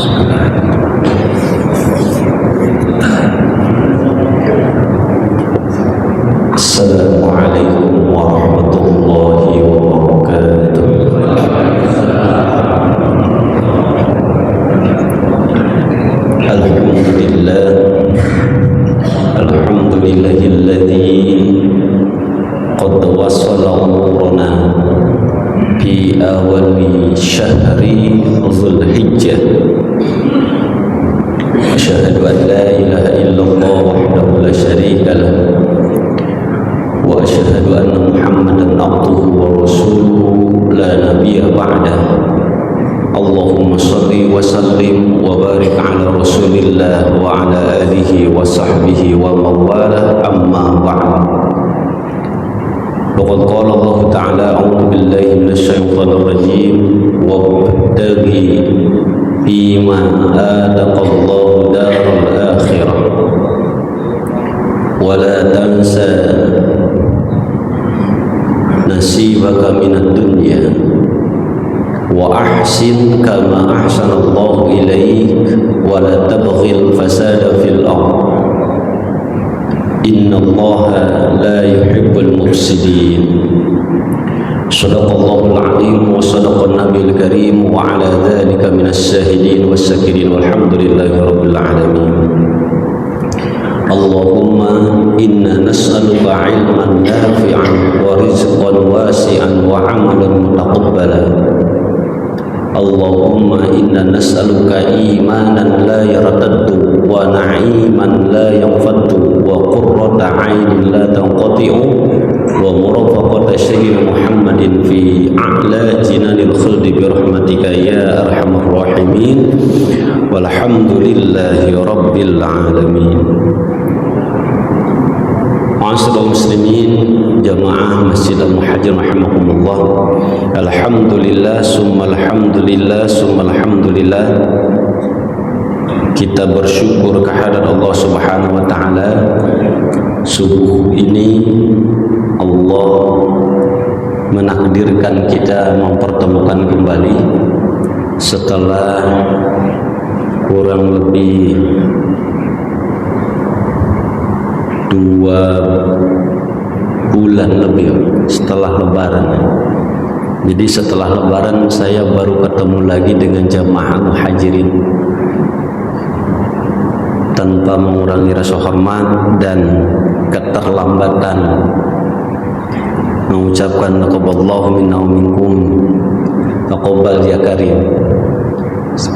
Assalamualaikum warahmatullahi wabarakatuh. Alhamdulillahilladzi qad wasala umurana fi awali syahri Dzulhijjah. Asyhadu an la ilaha illallah wahdahu la syarika lah wa asyhadu anna Muhammadan abduhu wa rasuluhu la nabiyya ba'dah. Allahumma shalli wa sallim wa barik ala rasulillah wa ala alihi wa sahbihi wa mawalah, amma ba'd. Laqad qala Allah ta'ala a'udzu billahi minasy syaithanir rajim wabtaghi fima ataqallahu daral akhirah wa la tansa nasibaka minad dunya wa ahsin kama ahsanallahu ilaik wa la tabghil fasada fil ardh innallaha la yuhibbul mufsidin. Shadaqallahul azim wa sadaqan nabiyil karim wa ala dzalika minas syahidin was syakirin walhamdulillahi rabbil alamin. Allahumma inna nas'aluka ilman nafi'an wa rizqan wasi'an wa amalan mutaqabbalan. Allahumma inna nas'aluka imanan la yartaddu wa na'iman la yanfaddu wa qurrata 'ainin la tanqati'u wa murafaqata sayyidina Muhammadin fi a'la jinanil khuldi bi rahmatika ya arhamar rahimin walhamdulillahi rabbil alamin. Ma'asyiral muslimin jamaah Masjid Al-Muhajir rahimakumullah. Alhamdulillah summa alhamdulillah summa alhamdulillah. Kita bersyukur kehadirat Allah Subhanahu wa taala. Subuh ini Allah menakdirkan kita mempertemukan kembali setelah kurang lebih 2 bulan lebih setelah lebaran. Jadi setelah lebaran saya baru ketemu lagi dengan jamaah muhajirin tanpa mengurangi rasa hormat dan keterlambatan mengucapkan taqabbalallahu minna wa minkum, taqabbal ya karim,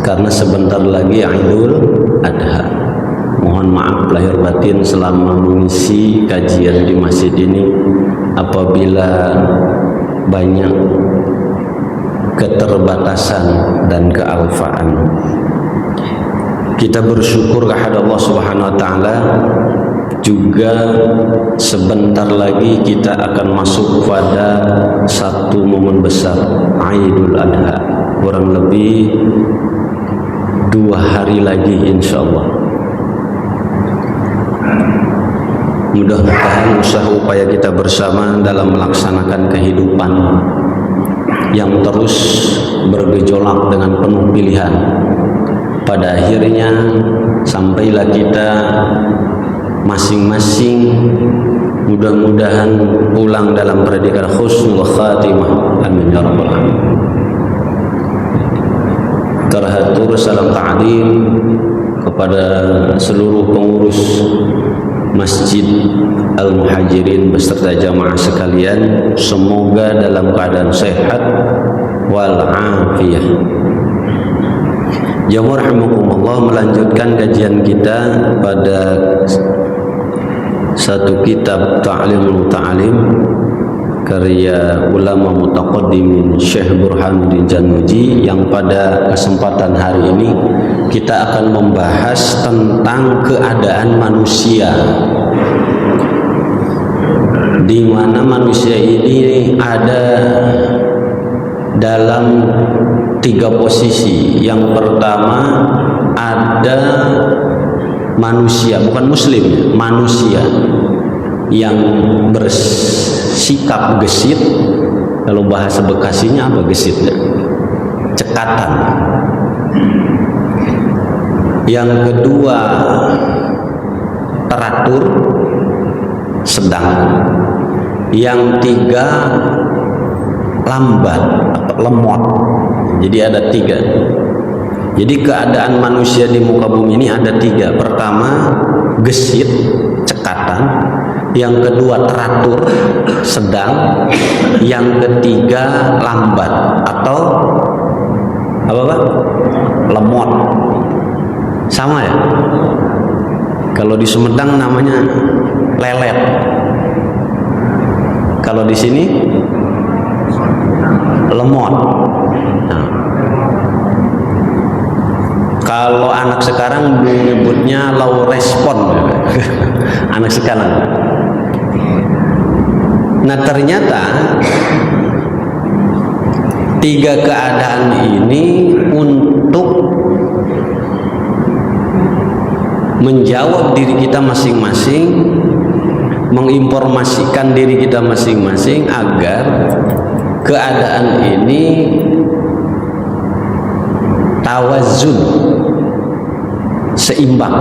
karena sebentar lagi Idul Adha. Mohon maaf lahir batin selama mengisi kajian di masjid ini apabila banyak keterbatasan dan kealfaan. Kita bersyukur kepada Allah Subhanahu wa taala. Juga sebentar lagi kita akan masuk pada satu momen besar, Idul Adha. Kurang lebih 2 hari lagi insyaallah. Mudah-mudahan usaha upaya kita bersama dalam melaksanakan kehidupan yang terus bergejolak dengan penuh pilihan, pada akhirnya sampailah kita masing-masing mudah-mudahan pulang dalam predikat husnul khatimah. Amin ya rabbal alamin. Terhatur salam ta'zim kepada seluruh pengurus Masjid Al-Muhajirin beserta jamaah sekalian, semoga dalam keadaan sehat wal afiyah. Jamaah rahimakumullah, melanjutkan kajian kita pada satu kitab Ta'limul Muta'alim karya ulama mutaqaddimin Syekh Burhanuddin Jannuji, yang pada kesempatan hari ini kita akan membahas tentang keadaan manusia, di mana manusia ini ada dalam 3 posisi. Yang pertama ada manusia, bukan muslim, manusia yang bersikap gesit. Kalau bahasa Bekasinya apa gesitnya? Cekatan. yang kedua teratur sedang, yang tiga lambat atau lemot. Jadi ada tiga. Jadi keadaan manusia di muka bumi ini ada tiga. Pertama gesit, cekatan. Yang kedua teratur, sedang. Yang ketiga lambat atau apa Pak? Lemot. Sama ya? Kalau di Sumedang namanya lelet. Kalau di sini lemot. Nah, kalau anak sekarang menyebutnya low respon. Anak sekarang. Nah, ternyata tiga keadaan ini untuk menjawab diri kita masing-masing, menginformasikan diri kita masing-masing agar keadaan ini tawazun, seimbang.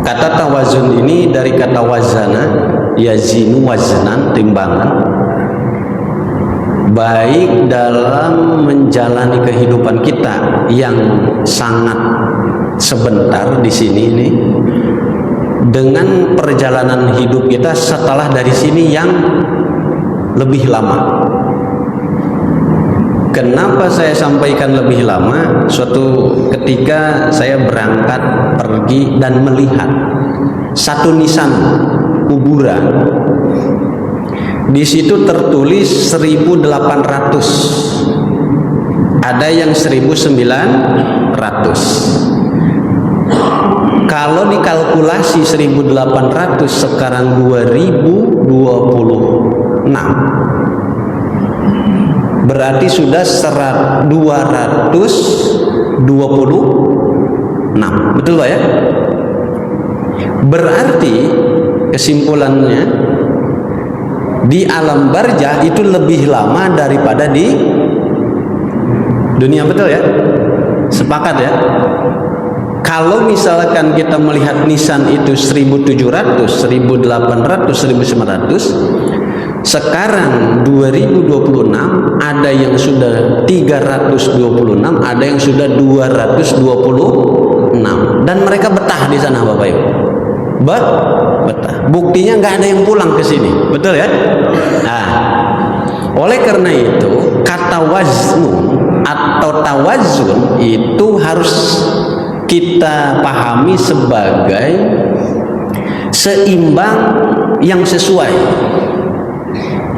Kata tawazun ini dari kata wazana, yazinu waznan, timbangan. Baik dalam menjalani kehidupan kita yang sangat sebentar di sini ini, dengan perjalanan hidup kita setelah dari sini yang lebih lama. Kenapa saya sampaikan lebih lama? Suatu ketika saya berangkat pergi dan melihat satu nisan kuburan. Di situ tertulis 1800. Ada yang 1900. Kalau dikalkulasi 1800 sekarang 2026, berarti sudah 226. Betul Pak ya? Berarti kesimpulannya di alam barzah itu lebih lama daripada di dunia, betul ya? Sepakat ya? Kalau misalkan kita melihat nisan itu 1700, 1800, 1900, sekarang 2026 ada yang sudah 326, ada yang sudah 226, dan mereka betah di sana Bapak Ibu. Betah. Buktinya nggak ada yang pulang ke sini, betul ya? Nah, oleh karena itu kata waznun atau tawazun itu harus kita pahami sebagai seimbang yang sesuai.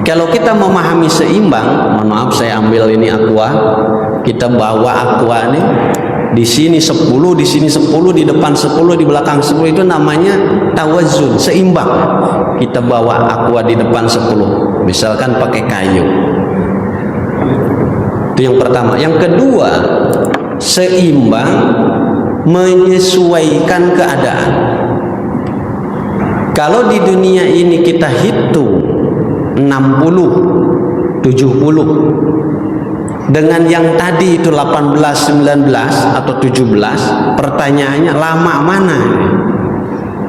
Kalau kita memahami seimbang, mohon maaf saya ambil ini aqua, kita bawa aqua nih, di sini 10, di sini 10, di depan 10, di belakang 10, itu namanya tawazun, seimbang. Kita bawa aqua di depan 10, misalkan pakai kayu. Itu yang pertama. Yang kedua, seimbang menyesuaikan keadaan. Kalau di dunia ini kita hitung 60, 70 dengan yang tadi itu 18, 19 atau 17, pertanyaannya lama mana?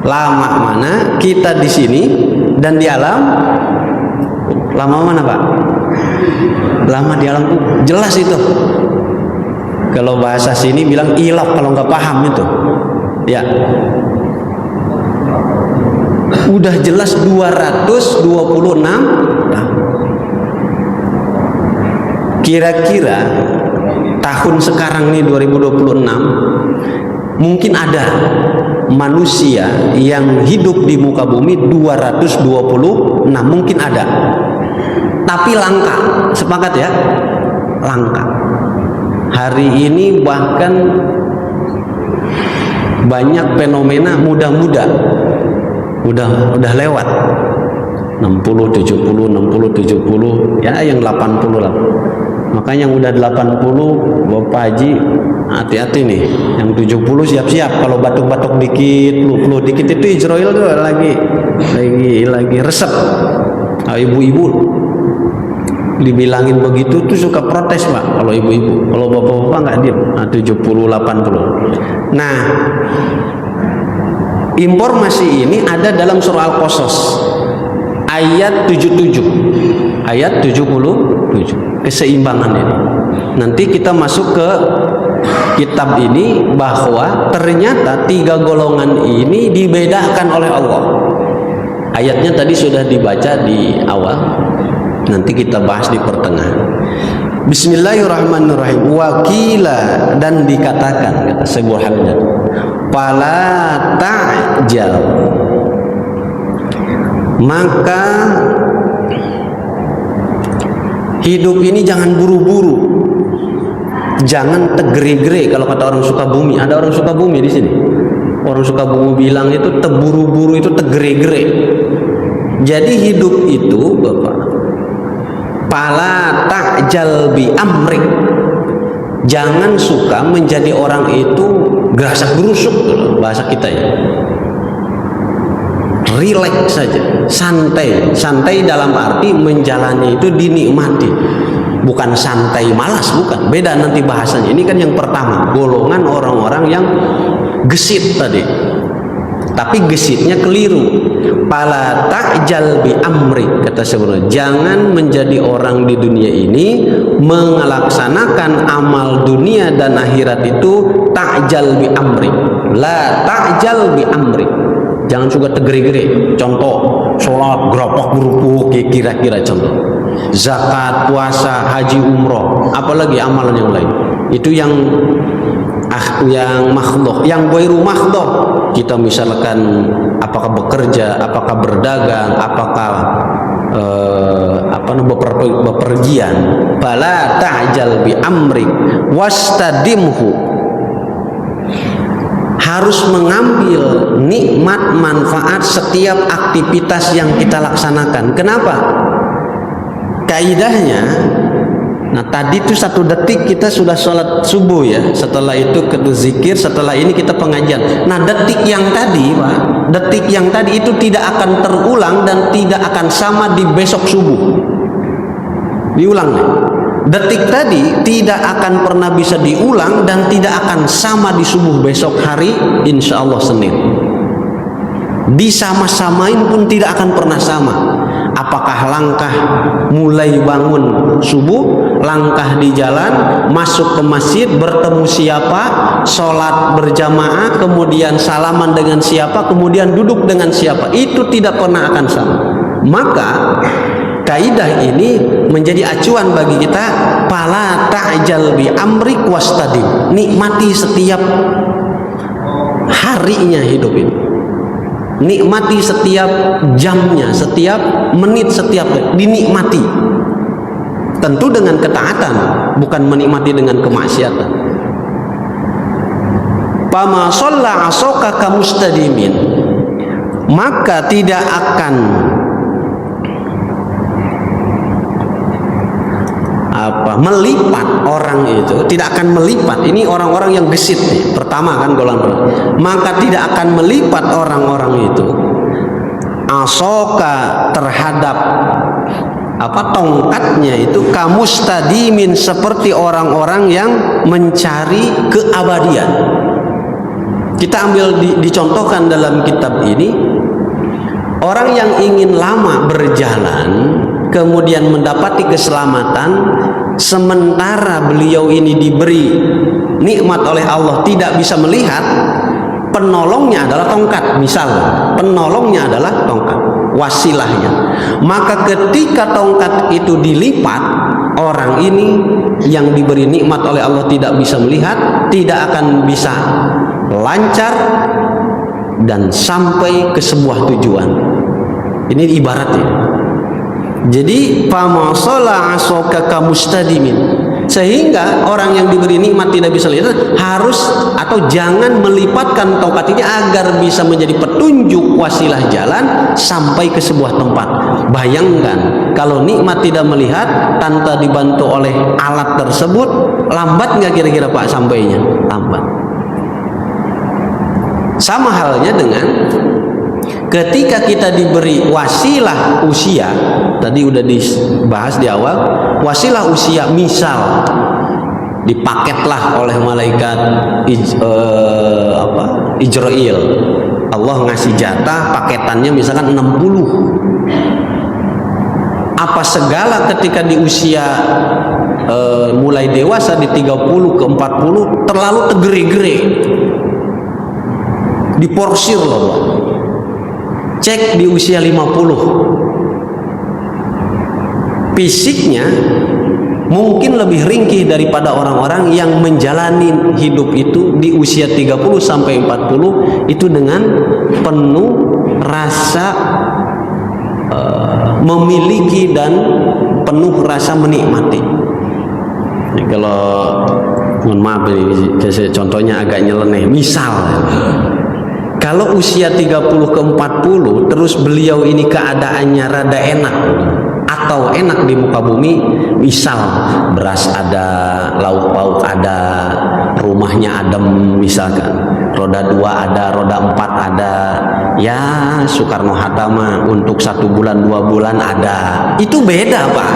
Lama mana kita di sini dan di alam? Lama mana Pak? Lama di alam, jelas itu. Kalau bahasa sini bilang ilok kalau nggak paham itu. Ya. Udah jelas 226 tahun. Kira-kira tahun sekarang nih 2026 mungkin ada manusia yang hidup di muka bumi 226, mungkin ada. Tapi langka, sepakat ya? Langka. Hari ini bahkan banyak fenomena muda-muda. Udah lewat 60, 70, 60, 70, ya yang 80 lah. Makanya yang udah 80 Bapak Haji hati-hati nih. Yang 70 siap-siap, kalau batuk-batuk dikit, flu dikit itu Israel tuh lagi resep. Ibu-ibu dibilangin begitu tuh suka protes Pak, kalau ibu-ibu. Kalau bapak-bapak nggak diem. 70 80. Nah, informasi ini ada dalam surah Al-Qasas ayat 77. Ayat 77. Keseimbangan ini. Nanti kita masuk ke kitab ini bahwa ternyata 3 golongan ini dibedakan oleh Allah. Ayatnya tadi sudah dibaca di awal. Nanti kita bahas di pertengahan. Bismillahirrahmanirrahim. Wakila, dan dikatakan, kata sebuah halnya, fala ta'jal, maka hidup ini jangan buru-buru, jangan tegere-gere. Kalau kata orang Sukabumi, ada orang Sukabumi di sini. Orang Sukabumi bilang itu terburu-buru itu tegere-gere. Jadi hidup itu Bapak, fala ta'jal bi amrik, jangan suka menjadi orang itu gerasak gerusuk, bahasa kita ya. Relax saja, santai. Santai dalam arti menjalani itu dinikmati, bukan santai malas, bukan. Beda nanti bahasanya. Ini kan yang pertama, golongan orang-orang yang gesit tadi. Tapi gesitnya keliru. Pala ta'jal bi amri, kata sebenarnya, jangan menjadi orang di dunia ini melaksanakan amal dunia dan akhirat itu ta'jal bi amri. La ta'jal bi amri. Jangan juga tegeri-geri. Contoh, sholat gerapok-gerupuk, kira-kira contoh. Zakat, puasa, haji, umroh, apalagi amalan yang lain. Itu yang makhluk, yang ghairu makhluk. Kita misalkan apakah bekerja, apakah berdagang, apakah bepergian. Bala ta'jal bi amri wastadimhu, harus mengambil nikmat manfaat setiap aktivitas yang kita laksanakan. Kenapa? Kaidahnya, nah tadi itu 1 detik kita sudah sholat subuh ya, setelah itu kita zikir, setelah ini kita pengajian. Nah detik yang tadi Pak, detik yang tadi itu tidak akan terulang dan tidak akan sama di besok subuh. Diulang nih, detik tadi tidak akan pernah bisa diulang dan tidak akan sama di subuh besok hari insya Allah Senin. Disama-samain pun tidak akan pernah sama. Apakah langkah mulai bangun subuh, langkah di jalan, masuk ke masjid, bertemu siapa, sholat berjamaah, kemudian salaman dengan siapa, kemudian duduk dengan siapa, itu tidak pernah akan sama. Maka kaidah ini menjadi acuan bagi kita. Pala ta'jal bi amrik wastadim, nikmati setiap harinya hidup ini, nikmati setiap jamnya, setiap menit, setiap dinikmati. Tentu dengan ketaatan, bukan menikmati dengan kemaksiatan. Pama shalla asoka kamustadimin, maka tidak akan melipat orang itu, tidak akan melipat. Ini orang-orang yang gesit nih. Pertama kan golongan, maka tidak akan melipat orang-orang itu asoka terhadap tongkatnya itu kamustadimin, seperti orang-orang yang mencari keabadian. Kita ambil dicontohkan dalam kitab ini, orang yang ingin lama berjalan kemudian mendapati keselamatan, sementara beliau ini diberi nikmat oleh Allah tidak bisa melihat, penolongnya adalah tongkat. Misalnya penolongnya adalah tongkat, wasilahnya. Maka ketika tongkat itu dilipat, orang ini yang diberi nikmat oleh Allah tidak bisa melihat, tidak akan bisa lancar dan sampai ke sebuah tujuan. Ini ibaratnya. Jadi pamasala asoka kamustadimin, sehingga orang yang diberi nikmat tidak bisa lihat harus atau jangan melipatkan tongkat ini agar bisa menjadi petunjuk wasilah jalan sampai ke sebuah tempat. Bayangkan kalau nikmat tidak melihat tanpa dibantu oleh alat tersebut, lambat nggak kira-kira Pak sampainya? Lambat. Sama halnya dengan ketika kita diberi wasilah usia, tadi udah dibahas di awal, wasilah usia, misal dipaketlah oleh malaikat Ijrail, Allah ngasih jatah paketannya misalkan 60. Apa segala ketika di usia mulai dewasa di 30 ke 40 terlalu tegere-gere, diporsir loh. Cek di usia 50, fisiknya mungkin lebih ringkih daripada orang-orang yang menjalani hidup itu di usia 30 sampai 40 itu dengan penuh rasa memiliki dan penuh rasa menikmati. Ini kalau mohon maaf ini contohnya agak nyeleneh. Misal kalau usia 30 ke 40 terus beliau ini keadaannya rada enak atau enak di muka bumi, misal beras ada, lauk pauk ada, rumahnya adem misalkan, roda 2 ada, roda 4 ada, ya Soekarno-Hatta mah untuk 1 bulan 2 bulan ada. Itu beda Pak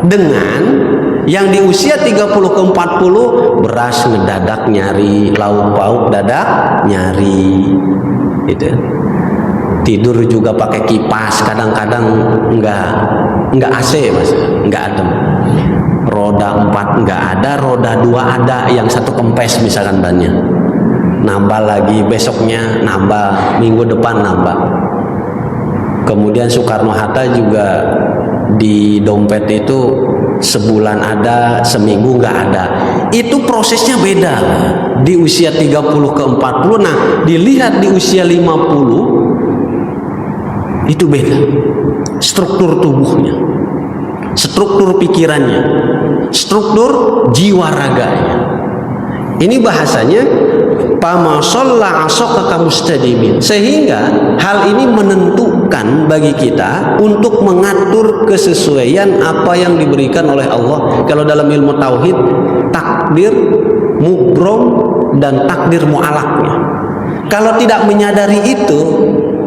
dengan yang di usia 30 ke 40 beras ngedadak nyari, lauk pauk dadak nyari, gitu. Tidur juga pakai kipas, kadang-kadang enggak AC Mas, enggak adem. Roda 4 enggak ada, roda 2 ada, yang 1 kempes misalkan bannya. Nambah lagi, besoknya nambah, minggu depan nambah. Kemudian Soekarno-Hatta juga di dompet itu sebulan ada, seminggu nggak ada. Itu prosesnya beda di usia 30 ke 40. Nah dilihat di usia 50 itu beda, struktur tubuhnya, struktur pikirannya, struktur jiwa raganya. Ini bahasanya pama sholla asokaka mustadimin, sehingga hal ini menentukan bagi kita untuk mengatur kesesuaian apa yang diberikan oleh Allah. Kalau dalam ilmu tauhid, takdir mubrom dan takdir mu'alaknya. Kalau tidak menyadari itu,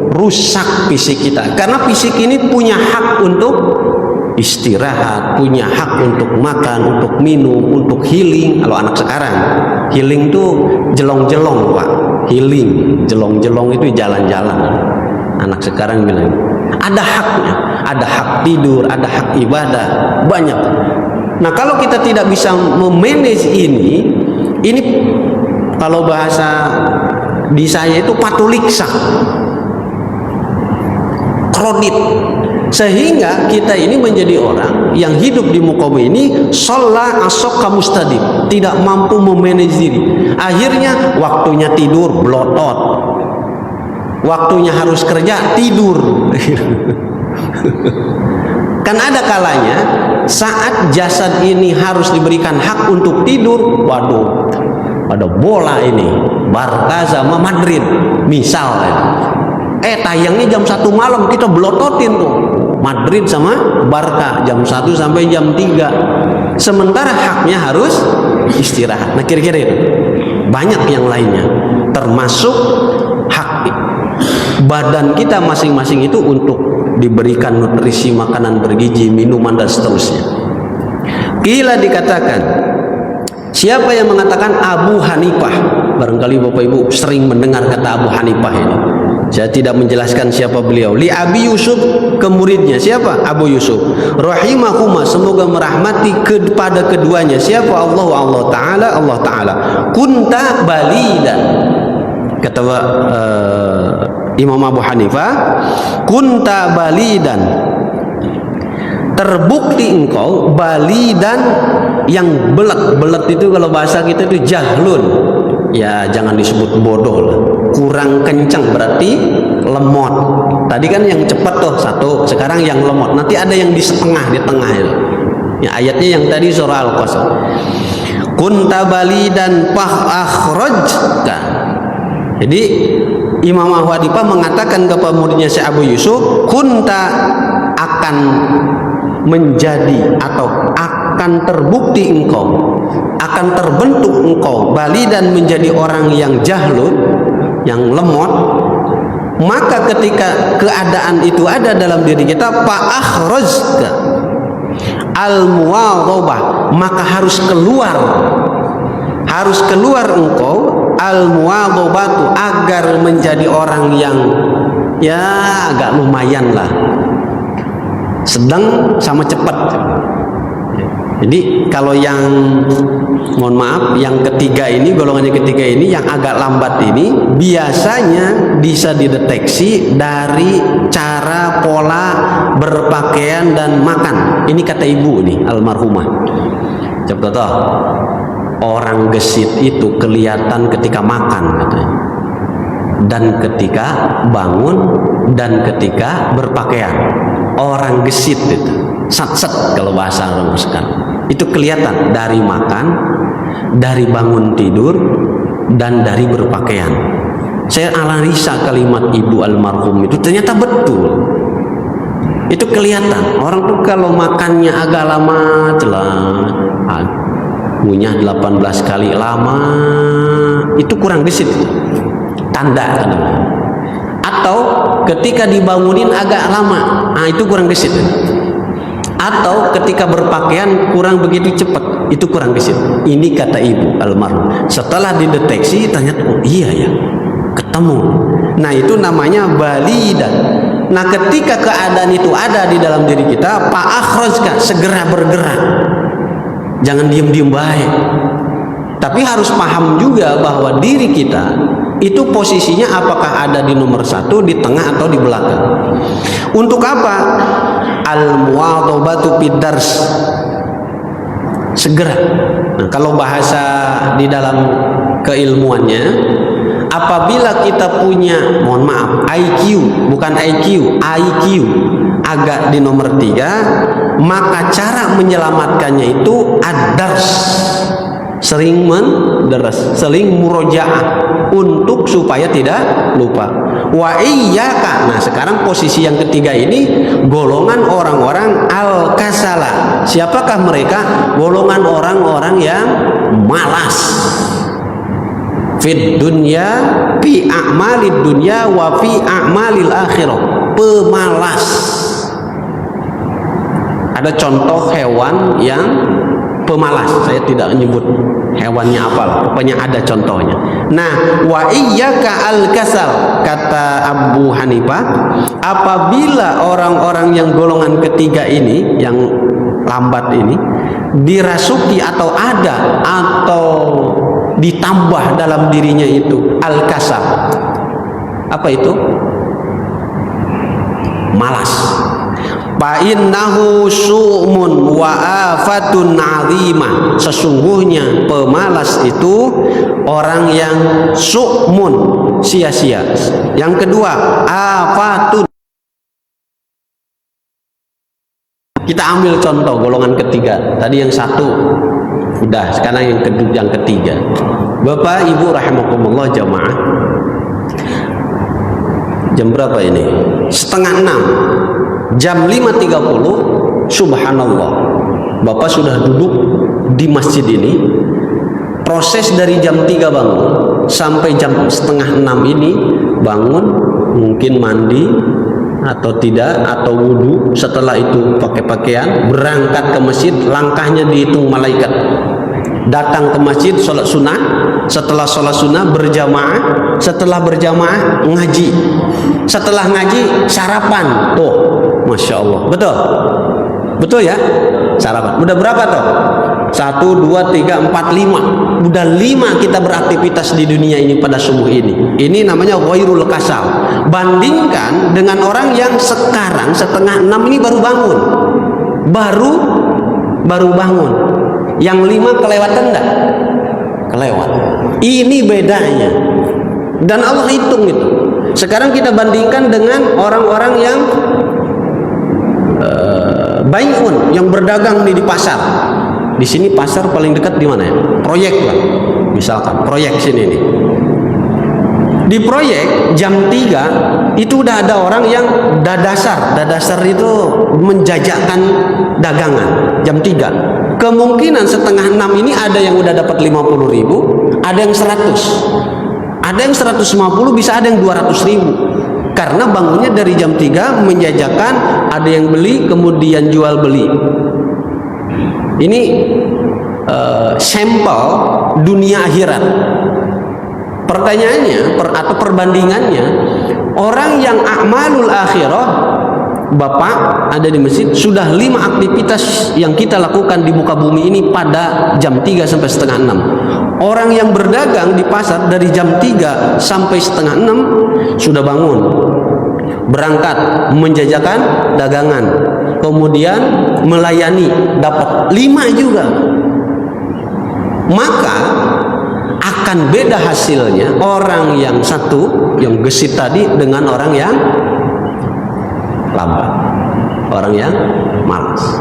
rusak fisik kita, karena fisik ini punya hak untuk istirahat, punya hak untuk makan, untuk minum, untuk healing. Kalau anak sekarang healing tuh jelong-jelong Pak, healing jelong-jelong itu jalan-jalan. Anak sekarang bilang ada haknya, ada hak tidur, ada hak ibadah, banyak. Nah kalau kita tidak bisa memanage ini kalau bahasa di saya itu patuliksa, kredit. Sehingga kita ini menjadi orang yang hidup di muka bumi ini sholla asokka mustadib, tidak mampu memanage diri. Akhirnya waktunya tidur blotot, waktunya harus kerja tidur. Kan ada kalanya saat jasad ini harus diberikan hak untuk tidur, waduh ada bola ini Barca sama Madrid misalnya, tayangnya jam 1 malam, kita blototin tuh Madrid sama Barca jam 1 sampai jam 3, sementara haknya harus istirahat. Nah kira-kira itu banyak yang lainnya, termasuk hak badan kita masing-masing itu untuk diberikan nutrisi, makanan bergizi, minuman dan seterusnya. Kila dikatakan, siapa yang mengatakan Abu Hanifah, barangkali Bapak Ibu sering mendengar kata Abu Hanifah ini. Saya tidak menjelaskan siapa beliau. Li Abi Yusuf, ke muridnya siapa? Abu Yusuf. Rahimahuma, semoga merahmati kepada keduanya. Siapa? Allah Ta'ala. Kunta balidan. Kata Imam Abu Hanifah, kunta balidan. Terbukti engkau balidan yang belet itu kalau bahasa kita itu jahlun. Ya jangan disebut bodoh lah. Kurang kencang berarti lemot. Tadi kan yang cepat tuh 1, sekarang yang lemot. Nanti ada yang di tengah itu. Ya ayatnya yang tadi surah Al-Qasas. Kunta balidan akhrajta. Jadi Imam Abu Hanifah mengatakan kepada muridnya Syekh Abu Yusuf, kunta akan menjadi atau akan terbukti engkau, akan terbentuk engkau balidan menjadi orang yang jahlun, yang lemot, Maka ketika keadaan itu ada dalam diri kita, fa akhrajta al-muwadhabah, maka harus keluar engkau al-muwadhabatu, agar menjadi orang yang ya agak lumayan lah, sedang sama cepat. Jadi kalau yang mohon maaf yang ketiga ini, golongan yang ketiga ini yang agak lambat ini biasanya bisa dideteksi dari cara pola berpakaian dan makan. Ini kata ibu nih almarhumah. Coba tahu, orang gesit itu kelihatan ketika makan katanya, dan ketika bangun, dan ketika berpakaian. Orang gesit itu sat-sat kalau bahasa orang sekarang, itu kelihatan dari makan, dari bangun tidur, dan dari berpakaian. Saya analisa kalimat ibu almarhum itu ternyata betul. Itu kelihatan. Orang tuh kalau makannya agak lama, ngunyah 18 kali lama, itu kurang gesit, tanda kadang. Atau ketika dibangunin agak lama, itu kurang gesit. Atau ketika berpakaian kurang begitu cepat, itu kurang gesit. Ini kata ibu almarhum. Setelah dideteksi ternyata oh iya ya, ketemu. Nah itu namanya balidan. Nah ketika keadaan itu ada di dalam diri kita, fa akhrajka, segera bergerak. Jangan diem-diem baik. Tapi harus paham juga bahwa diri kita itu posisinya apakah ada di nomor 1, di tengah, atau di belakang. Untuk apa? Al-muwadhabatu bid-dars, segera. Nah, kalau bahasa di dalam keilmuannya, apabila kita punya, mohon maaf, IQ, bukan IQ, agak di nomor 3, maka cara menyelamatkannya itu ad-dars, sering menderas, sering murojaah, untuk supaya tidak lupa. Wa iyyaka. Nah sekarang posisi yang ketiga ini golongan orang-orang al-kasala. Siapakah mereka? Golongan orang-orang yang malas. Fid dunya, fi a'malid dunya wa fi a'malil akhirah. Pemalas. Ada contoh hewan yang pemalas, saya tidak menyebut hewannya apa, pokoknya ada contohnya. Nah, wa iyyaka al-kasal, kata Abu Hanifah, apabila orang-orang yang golongan ketiga ini, yang lambat ini, dirasuki atau ada atau ditambah dalam dirinya itu al-kasal. Apa itu? Malas. Fa innahu su'mun wa afatun 'azimah. Sesungguhnya pemalas itu orang yang su'mun, sia-sia. Yang kedua, afatun. Kita ambil contoh golongan ketiga. Tadi yang satu udah, sekarang yang ketiga. Bapak Ibu rahimakumullah jamaah. Jam berapa ini? 5:30. Jam 5.30, subhanallah, Bapak sudah duduk di masjid ini. Proses dari jam 3 bangun sampai jam 5:30 ini bangun, mungkin mandi atau tidak, atau wudhu. Setelah itu pakai pakaian, berangkat ke masjid, langkahnya dihitung malaikat. Datang ke masjid, sholat sunnah. Setelah sholat sunnah berjamaah. Setelah berjamaah ngaji. Setelah ngaji sarapan. Tuh, masya Allah, betul, betul ya, sarapan. Udah berapa tuh? 1, 2, 3, 4, 5. Udah 5 kita beraktivitas di dunia ini pada subuh ini. Ini namanya ghairul kasal. Bandingkan dengan orang yang sekarang 5:30 ini baru bangun, baru bangun. Yang 5 kelewatan enggak? Kelewat. Ini bedanya. Dan Allah hitung itu. Sekarang kita bandingkan dengan orang-orang yang bai'un, yang berdagang di pasar. Di sini pasar paling dekat di mana ya? Proyek lah. Misalkan proyek sini nih. Di proyek jam 3 itu udah ada orang yang dadasar. Dadasar itu menjajakan dagangan jam 3. Kemungkinan 5:30 ini ada yang udah dapat 50.000, ada yang 100. Ada yang 150, bisa ada yang 200.000. Karena bangunnya dari jam 3 menjajakan, ada yang beli kemudian jual beli. Ini sampel dunia akhirat. Pertanyaannya atau perbandingannya, orang yang a'malul akhirah, Bapak ada di masjid, sudah 5 aktivitas yang kita lakukan di muka bumi ini pada jam 3 sampai setengah 6. Orang yang berdagang di pasar dari jam 3 sampai setengah 6 sudah bangun, berangkat menjajakan dagangan, kemudian melayani, dapat 5 juga. Maka akan beda hasilnya orang yang satu, yang gesit tadi, dengan orang yang lambat, orang yang malas.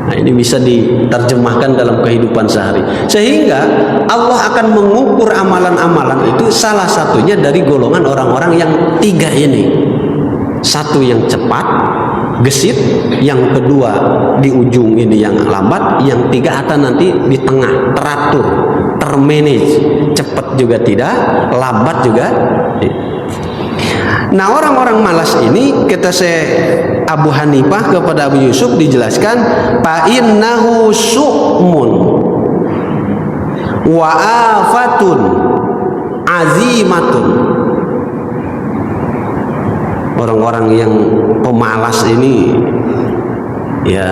Nah, ini bisa diterjemahkan dalam kehidupan sehari. Sehingga Allah akan mengukur amalan-amalan itu salah satunya dari golongan orang-orang yang 3 ini. Satu yang cepat, gesit, yang kedua di ujung ini yang lambat, yang 3 atau nanti di tengah, teratur, termanage, cepat juga tidak, lambat juga. Nah, orang-orang malas ini, kata Abu Hanifah kepada Abu Yusuf, dijelaskan fa innahu su'mun wa afatun azimatun. Orang-orang yang pemalas ini ya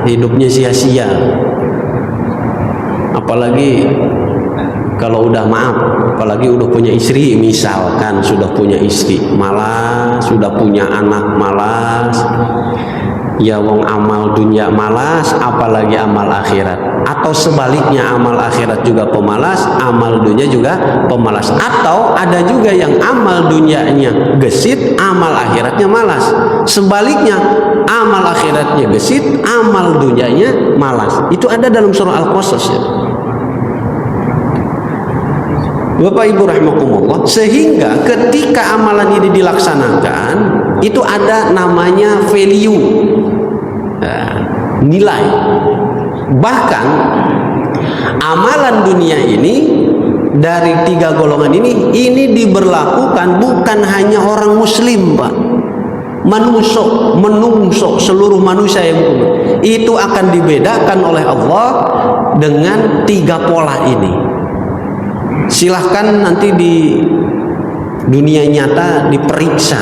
hidupnya sia-sia. Apalagi kalau udah apalagi udah punya istri, misalkan sudah punya istri malas, sudah punya anak malas, ya wong amal dunia malas, apalagi amal akhirat. Atau sebaliknya, amal akhirat juga pemalas, amal dunia juga pemalas. Atau ada juga yang amal dunianya gesit, amal akhiratnya malas. Sebaliknya, amal akhiratnya gesit, amal dunianya malas. Itu ada dalam surah Al-Qasas ya. Bapak Ibu rahimakumullah, sehingga ketika amalan ini dilaksanakan, itu ada namanya value, nilai. Bahkan amalan dunia ini dari 3 golongan ini diberlakukan bukan hanya orang muslim, Pak. Menungso seluruh manusia yang itu akan dibedakan oleh Allah dengan 3 pola ini. Silahkan nanti di dunia nyata diperiksa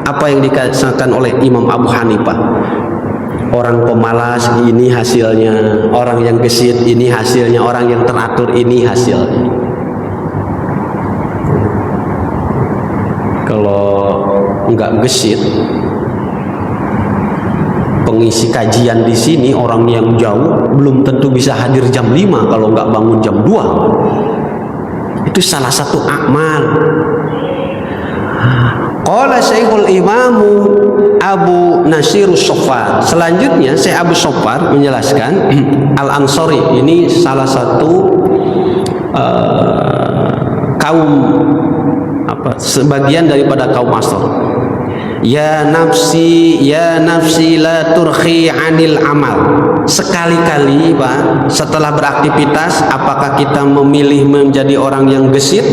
apa yang dikatakan oleh Imam Abu Hanifah. Orang pemalas ini hasilnya, orang yang gesit ini hasilnya, orang yang teratur ini hasilnya. Kalau enggak gesit, pengisi kajian di sini orang yang jauh belum tentu bisa hadir jam 5 kalau enggak bangun jam 2. Itu salah satu amal. Qala Syekhul Imamu Abu Nasirus Sofar. Selanjutnya Syekh Abu Sofar menjelaskan, Al-Ansari ini salah satu kaum sebagian daripada kaum Ansar. Ya nafsi la turhi anil amal. Sekali-kali Pak, setelah beraktivitas, apakah kita memilih menjadi orang yang gesit,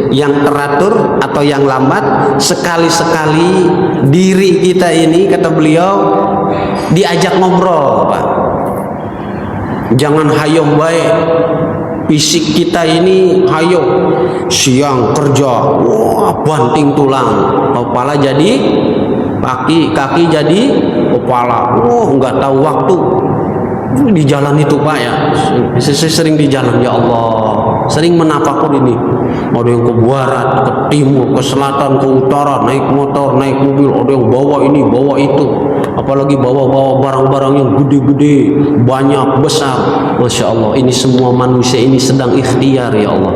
yang teratur, atau yang lambat? Sekali-sekali diri kita ini, kata beliau, diajak ngobrol Pak. Jangan hayong baik. Fisik kita ini hayo siang kerja, wah banting tulang, kepala jadi kaki jadi kepala, nggak tahu waktu. Di jalan itu Pak ya, saya sering di jalan, ya Allah, sering menapakur ini. Ada yang ke barat, ke timur, ke selatan, ke utara, naik motor, naik mobil, ada yang bawa ini, bawa itu, apalagi bawa barang-barang yang gede-gede, banyak, besar. Masya Allah, ini semua manusia ini sedang ikhtiar, ya Allah.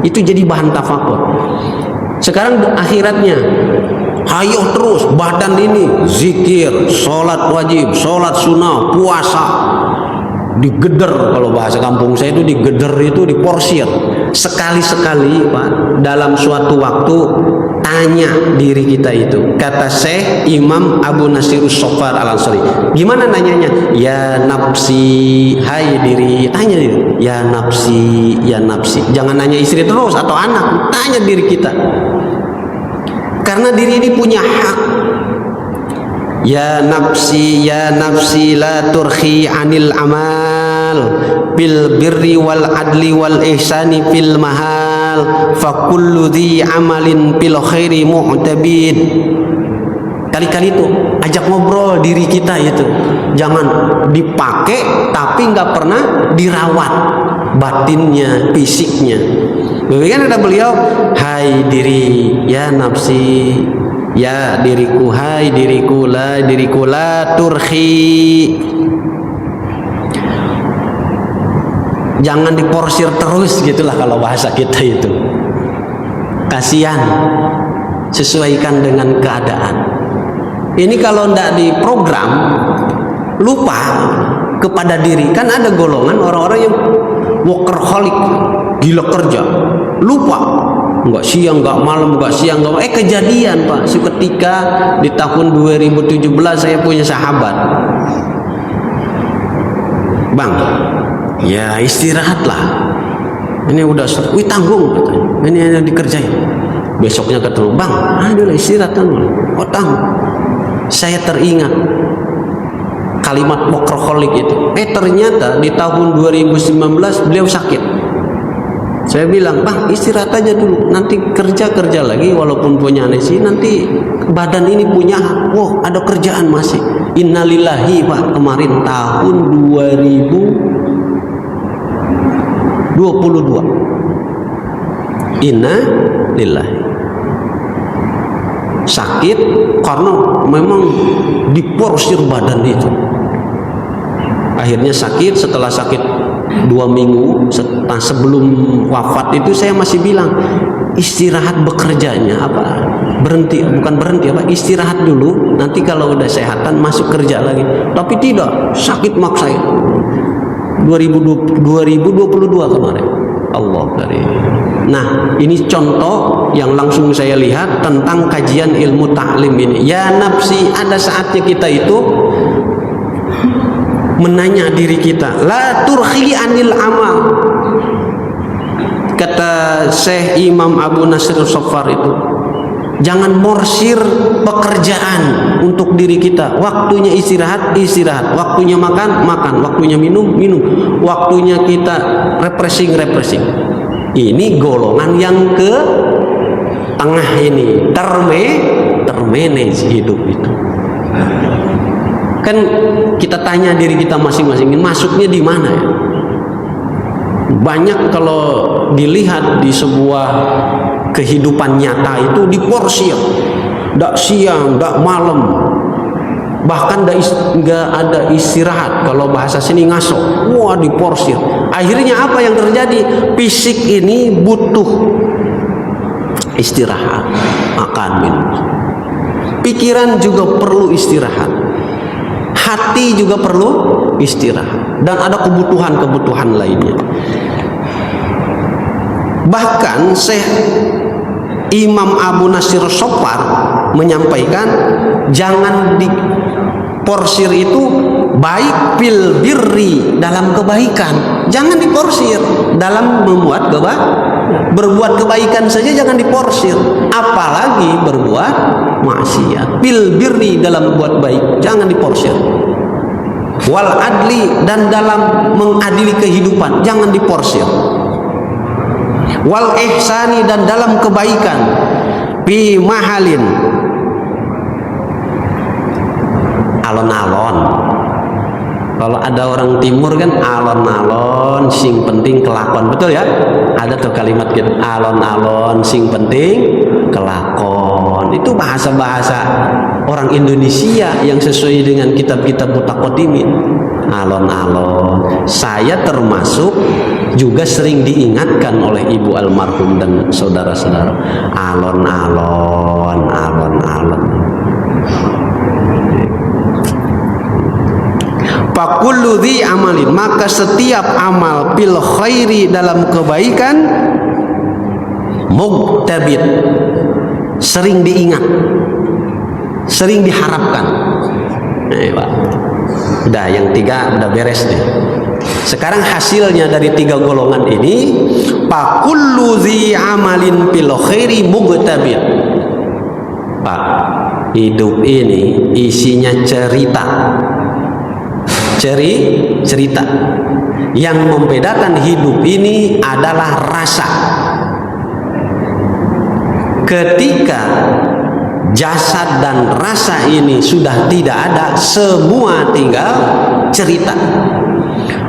Itu jadi bahan tafakur. Sekarang akhiratnya, hayo terus badan ini zikir, sholat wajib, sholat sunnah, puasa, digeder. Kalau bahasa kampung saya itu digeder, itu diporsir. Sekali-sekali Pak, dalam suatu waktu tanya diri kita itu. Kata Syekh Imam Abu Nasirus Sofar Al-Ansari, gimana nanyanya? Ya nafsi, hai diri, tanya diri. Ya nafsi, ya nafsi. Jangan nanya istri terus atau anak, tanya diri kita. Karena diri ini punya hak. Ya nafsi la turhi anil amal bil birri wal adli wal ihsani fil mahal fa kullu dhi amalin bil khairi mu'tabid. Kali-kali itu ajak ngobrol diri kita itu, jangan dipakai tapi nggak pernah dirawat batinnya, fisiknya. Bagaimana kata beliau, hai diri, ya nafsi, ya diriku, hai diriku la turhi. Jangan diporsir terus gitulah kalau bahasa kita itu. Kasihan, sesuaikan dengan keadaan. Ini kalau tidak diprogram, lupa kepada diri. Kan ada golongan orang-orang yang workaholic, gila kerja, lupa, nggak siang nggak malam, nggak siang nggak kejadian Pak. Seketika di tahun 2017 saya punya sahabat, Bang, ya istirahatlah, ini udah tanggung katanya, ini yang dikerjain. Besoknya ketemu, Bang, aduh istirahat kan, oh tanggung. Saya teringat kalimat workaholic itu. Ternyata di tahun 2019 beliau sakit. Saya bilang, Bang, istirahat aja dulu, nanti kerja lagi, walaupun punya anestesi, nanti badan ini punya, wow, ada kerjaan masih. Innalillahi Pak, kemarin tahun 2022. Innalillahi. Sakit karena memang diporsir badan itu. Akhirnya sakit, setelah sakit 2 minggu sebelum wafat itu saya masih bilang, istirahat bekerjanya apa? Berhenti, bukan berhenti apa? Istirahat dulu, nanti kalau udah sehatan masuk kerja lagi. Tapi tidak, sakit maksain. 2022 kemarin. Allah karim. Nah, ini contoh yang langsung saya lihat tentang kajian ilmu ta'lim ini. Ya nafsi, ada saatnya kita itu menanya diri kita, la turhi anil amal. Kata Syekh Imam Abu Nasir Sofar itu, jangan morsir pekerjaan untuk diri kita. Waktunya istirahat, waktunya makan, waktunya minum, waktunya kita refreshing. Ini golongan yang ke tengah ini, termanage hidup itu. Kan kita tanya diri kita masing-masing, masuknya di mana ya? Banyak kalau dilihat di sebuah kehidupan nyata itu diporsir, ndak siang, ndak malam, bahkan nggak ada istirahat. Kalau bahasa sini ngaso, wah diporsir. Akhirnya apa yang terjadi? Fisik ini butuh istirahat, makan, minum. Pikiran juga perlu istirahat, hati juga perlu istirahat, dan ada kebutuhan lainnya. Bahkan Syekh Imam Abu Nasir Sofar menyampaikan, jangan diporsir itu baik fil birri, dalam kebaikan, jangan diporsir dalam berbuat kebaikan saja jangan diporsir, apalagi berbuat maksiat. Fil birri, dalam berbuat baik jangan diporsir. Wal adli, dan dalam mengadili kehidupan jangan diporsir. Wal ihsani, dan dalam kebaikan. Fi mahalin, alon-alon. Kalau ada orang timur kan alon-alon, sing penting kelakon, betul ya? Ada tuh kalimat gitu, alon-alon, sing penting kelakon. Itu bahasa-bahasa orang Indonesia yang sesuai dengan kitab-kitab mutaqaddimin. Alon-alon. Saya termasuk juga sering diingatkan oleh ibu almarhum dan saudara-saudara, alon-alon. Fakullu dhi amalin, maka setiap amal bil khairi, dalam kebaikan, muktabid, sering diingat, sering diharapkan. Nah, udah yang 3 udah beres deh. Sekarang hasilnya dari 3 golongan ini, fakullu dhi amalin bil khairi muktabid. hidup ini isinya cerita. Cerita. Yang membedakan hidup ini adalah rasa. Ketika jasad dan rasa ini sudah tidak ada, semua tinggal cerita.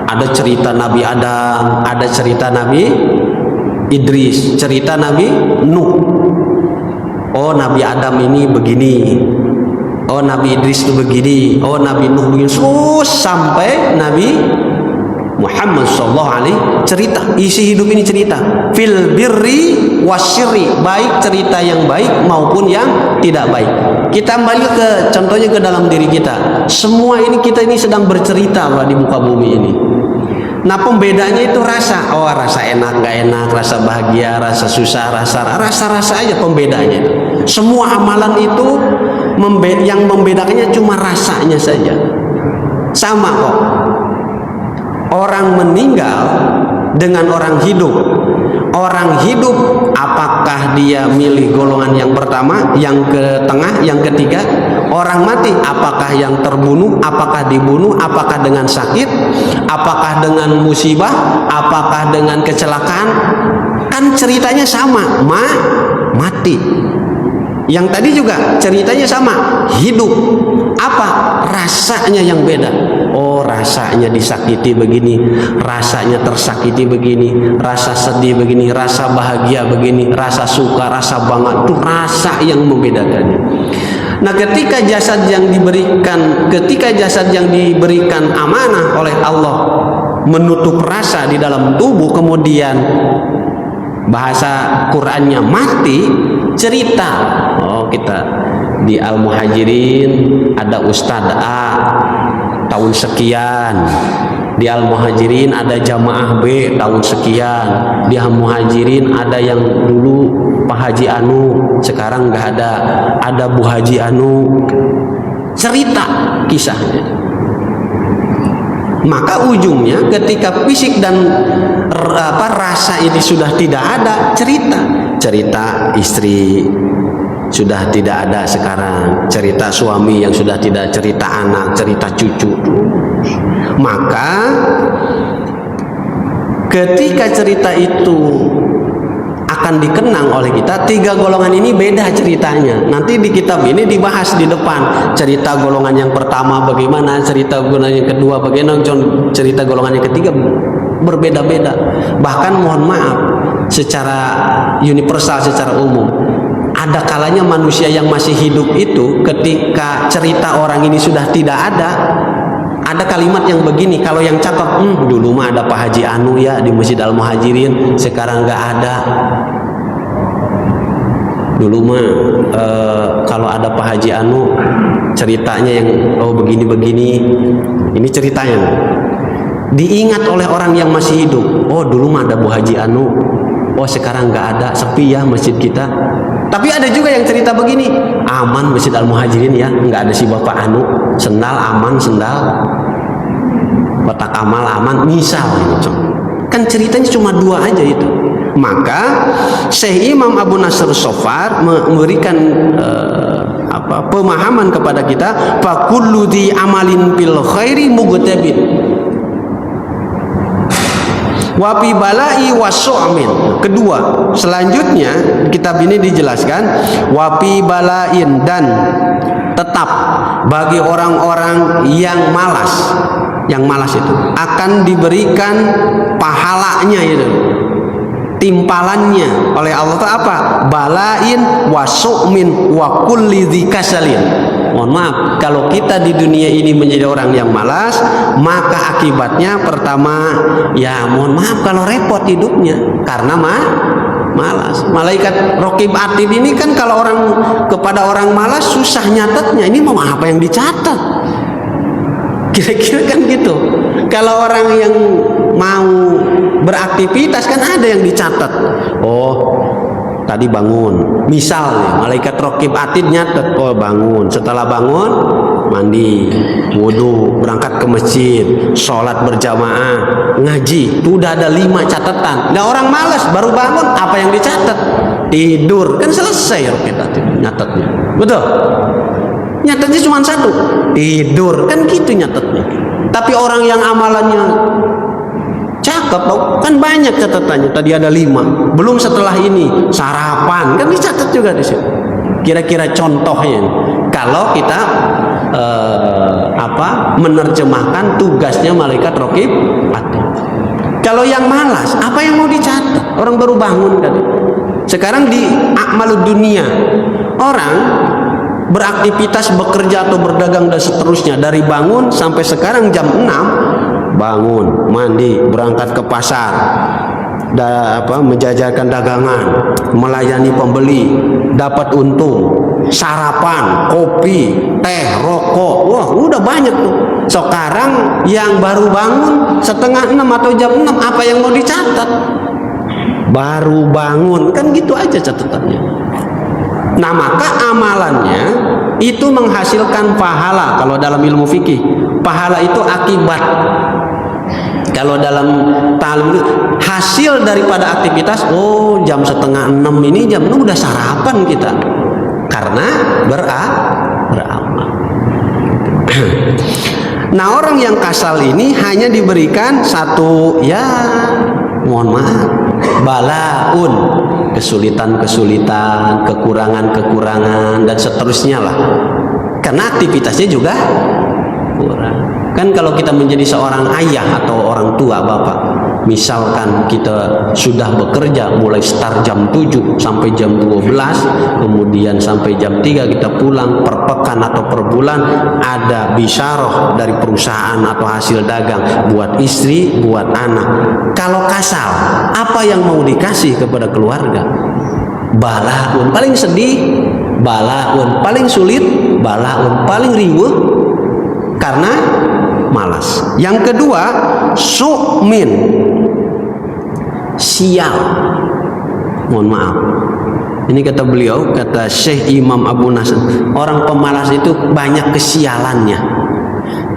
Ada cerita Nabi Adam, ada cerita Nabi Idris, cerita Nabi Nuh. Oh, Nabi Adam ini begini, oh Nabi Idris itu begini, oh Nabi Nuh begini, terus sampai Nabi Muhammad sallallahu alaihi cerita. Isi hidup ini cerita. Fil birri wasyirri, baik cerita yang baik maupun yang tidak baik. Kita kembali ke contohnya ke dalam diri kita. Semua ini kita ini sedang bercerita Pak, di muka bumi ini. Nah, pembedanya itu rasa. Oh, rasa enak, nggak enak, rasa bahagia, rasa susah, rasa aja pembedanya. Semua amalan itu yang membedakannya cuma rasanya saja. Sama kok. Orang meninggal dengan orang hidup. Orang hidup apakah dia milih golongan yang pertama, yang ke tengah, yang ketiga? Orang mati apakah yang terbunuh, apakah dibunuh, apakah dengan sakit, apakah dengan musibah, apakah dengan kecelakaan? Kan ceritanya sama, mati. Yang tadi juga ceritanya sama, hidup. Apa? Rasanya yang beda. Oh, rasanya disakiti begini, rasanya tersakiti begini, rasa sedih begini, rasa bahagia begini, rasa suka, rasa bangga. Itu rasa yang membedakannya. Nah, ketika jasad yang diberikan amanah oleh Allah menutup rasa di dalam tubuh, kemudian bahasa Qur'annya mati, cerita. Oh, kita di Al-Muhajirin ada Ustadz A tahun sekian, di Al-Muhajirin ada jamaah B tahun sekian, di Al-Muhajirin ada yang dulu Pak Haji Anu, sekarang nggak ada Bu Haji Anu. Cerita kisahnya. Maka ujungnya ketika fisik dan rasa ini sudah tidak ada, cerita istri sudah tidak ada sekarang, cerita suami yang sudah tidak, cerita anak, cerita cucu. Maka ketika cerita itu akan dikenang oleh kita, tiga golongan ini beda ceritanya. Nanti di kitab ini dibahas di depan, cerita golongan yang pertama bagaimana, cerita golongan yang kedua bagaimana, cerita golongan yang ketiga berbeda-beda. Bahkan mohon maaf, secara universal, secara umum, ada kalanya manusia yang masih hidup itu ketika cerita orang ini sudah tidak ada kalimat yang begini, kalau yang cakep, dulu mah ada Pak Haji Anu ya di Masjid Al-Muhajirin, sekarang nggak ada. Dulu mah kalau ada Pak Haji Anu ceritanya yang begini-begini, ini ceritanya diingat oleh orang yang masih hidup. Oh, dulu mah ada Bu Haji Anu, oh sekarang nggak ada, sepi ya masjid kita. Tapi ada juga yang cerita begini, aman Masjid Al-Muhajirin ya, nggak ada si Bapak Anu, sendal aman, sendal kotak amal aman, misal gitu. Kan ceritanya cuma dua aja itu. Maka Syekh Imam Abu Nasr Sofar memberikan pemahaman kepada kita, fakullu di amalin bil khairi mugtabin wapi balai wasu'min. Kedua, selanjutnya kitab ini dijelaskan wapi balain, dan tetap bagi orang-orang yang malas itu akan diberikan pahalanya, itu timpalannya oleh Allah itu apa? Balain wasu'min wa kulli dzikasalin. Mohon maaf, kalau kita di dunia ini menjadi orang yang malas, maka akibatnya pertama, ya mohon maaf kalau repot hidupnya karena malas. Malaikat Raqib Atid ini kan kalau kepada orang malas susah nyatetnya. Ini mau apa yang dicatat? Kira-kira kan gitu. Kalau orang yang mau beraktivitas kan ada yang dicatat. Oh, tadi bangun, misalnya malaikat Raqib Atid nyatet, oh bangun, setelah bangun mandi, wudhu, berangkat ke masjid, sholat berjamaah, ngaji, itu udah ada 5 catatan. Nah, orang malas baru bangun, apa yang dicatat? Tidur, kan selesai Raqib Atid nyatetnya, betul? Nyatetnya cuma satu, tidur, kan gitu nyatetnya. Tapi orang yang amalannya cakep kan banyak catatannya. Tadi ada 5, belum setelah ini sarapan, kan dicatat juga di situ. Kira-kira contohnya kalau kita menerjemahkan tugasnya malaikat raqib atid. Kalau yang malas, apa yang mau dicatat? Orang baru bangun kan. Sekarang di a'malud dunia, orang beraktivitas, bekerja atau berdagang dan seterusnya, dari bangun sampai sekarang jam 6, bangun, mandi, berangkat ke pasar, menjajakan dagangan, melayani pembeli, dapat untung, sarapan, kopi, teh, rokok, wah udah banyak tuh. Sekarang yang baru bangun setengah 6 atau jam 6, apa yang mau dicatat? Baru bangun, kan gitu aja catatannya. Nah, maka amalannya itu menghasilkan pahala. Kalau dalam ilmu fikih, pahala itu akibat. Kalau dalam ta'lim, hasil daripada aktivitas, oh jam setengah 6 ini, jam 6 udah sarapan kita, karena beramal. Nah, orang yang kasal ini hanya diberikan satu, ya mohon maaf, balaun, kesulitan-kesulitan, kekurangan-kekurangan, dan seterusnya lah. Karena aktivitasnya juga kurang. Kan kalau kita menjadi seorang ayah atau orang tua, bapak, misalkan kita sudah bekerja mulai start jam 7 sampai jam 12, kemudian sampai jam 3 kita pulang, per pekan atau per bulan ada bisyarah dari perusahaan atau hasil dagang buat istri, buat anak. Kalau kasal, apa yang mau dikasih kepada keluarga? Balaun, paling sedih balaun, paling sulit balaun, paling riweuh karena malas. Yang kedua, su'min, sial. Mohon maaf, ini kata beliau, kata Syekh Imam Abu Nasr, orang pemalas itu banyak kesialannya.